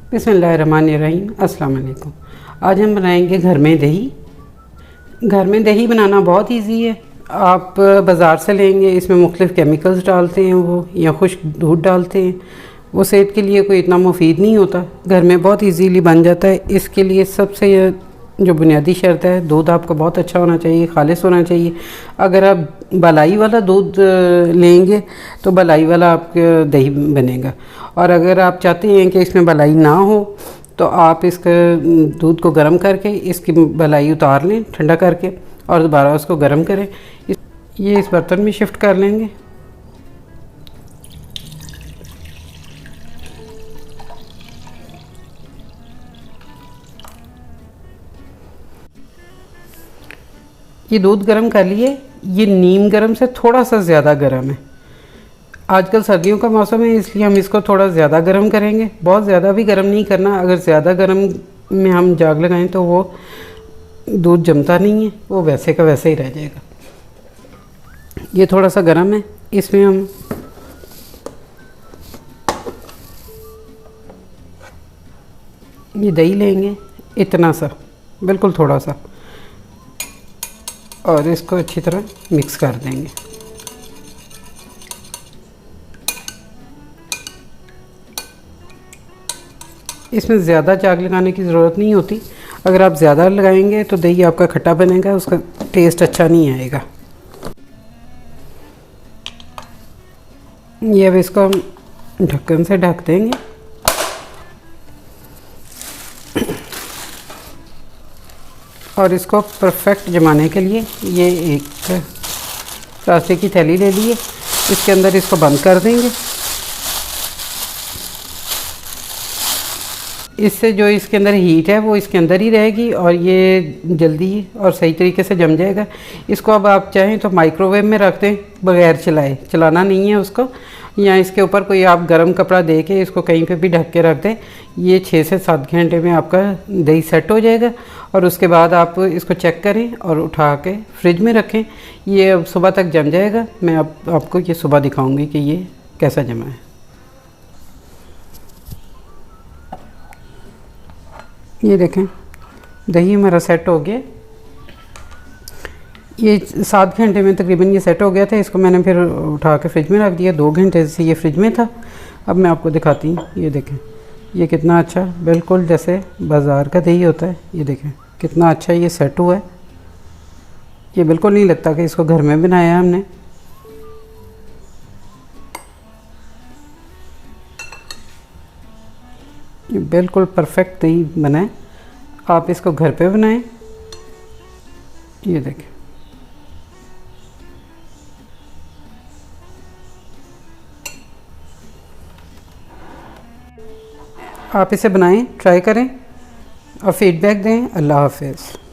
बिस्मिल्लाहिर्रहमानिर्रहीम। अस्सलाम वालेकुम। आज हम बनाएंगे घर में दही। घर में दही बनाना बहुत इजी है। आप बाज़ार से लेंगे, इसमें मुख्तलिफ़ केमिकल्स डालते हैं वो, या खुश्क दूध डालते हैं, वो सेहत के लिए कोई इतना मुफीद नहीं होता। घर में बहुत इजीली बन जाता है। इसके लिए सबसे जो बुनियादी शर्त है, दूध आपका बहुत अच्छा होना चाहिए, खालिस होना चाहिए। अगर आप बलाई वाला दूध लेंगे तो बलाई वाला आपका दही बनेगा, और अगर आप चाहते हैं कि इसमें बलाई ना हो तो आप इसका दूध को गर्म करके इसकी बलाई उतार लें ठंडा करके, और दोबारा उसको गर्म करें। ये इस बर्तन में शिफ्ट कर लेंगे। ये दूध गर्म कर लिए। ये नीम गर्म से थोड़ा सा ज़्यादा गर्म है। आजकल सर्दियों का मौसम है, इसलिए हम इसको थोड़ा ज़्यादा गर्म करेंगे। बहुत ज़्यादा भी गर्म नहीं करना। अगर ज़्यादा गर्म में हम जाग लगाएं तो वो दूध जमता नहीं है, वो वैसे का वैसे ही रह जाएगा। ये थोड़ा सा गर्म है। इसमें हम ये दही लेंगे, इतना सा, बिल्कुल थोड़ा सा, और इसको अच्छी तरह मिक्स कर देंगे। इसमें ज़्यादा चाक लगाने की ज़रूरत नहीं होती। अगर आप ज़्यादा लगाएंगे तो दही आपका खट्टा बनेगा, उसका टेस्ट अच्छा नहीं आएगा। ये अब इसको हम ढक्कन से ढक देंगे। और इसको परफेक्ट जमाने के लिए ये एक प्लास्टिक की थैली ले लिए, इसके अंदर इसको बंद कर देंगे। इससे जो इसके अंदर हीट है वो इसके अंदर ही रहेगी, और ये जल्दी और सही तरीके से जम जाएगा। इसको अब आप चाहें तो माइक्रोवेव में रख दें बग़ैर चलाए, चलाना नहीं है उसको, या इसके ऊपर कोई आप गर्म कपड़ा दे के इसको कहीं पे भी ढक के रख दें। ये 6 से 7 घंटे में आपका दही सेट हो जाएगा, और उसके बाद आप इसको चेक करें और उठा के फ्रिज में रखें। ये अब सुबह तक जम जाएगा। मैं आपको ये सुबह दिखाऊँगी कि ये कैसा जमा है। ये देखें, दही हमारा सेट हो गया। ये 7 घंटे में तकरीबन ये सेट हो गया था। इसको मैंने फिर उठा के फ्रिज में रख दिया। 2 घंटे से ये फ्रिज में था। अब मैं आपको दिखाती हूँ। ये देखें, ये कितना अच्छा, बिल्कुल जैसे बाज़ार का दही होता है। ये देखें कितना अच्छा ये सेट हुआ है। ये बिल्कुल नहीं लगता कि इसको घर में बनाया है हमने। ये बिल्कुल परफेक्ट दही बना है। आप इसको घर पे बनाएं। ये देखें, आप इसे बनाएं, ट्राई करें और फीडबैक दें। अल्लाह हाफ़िज़।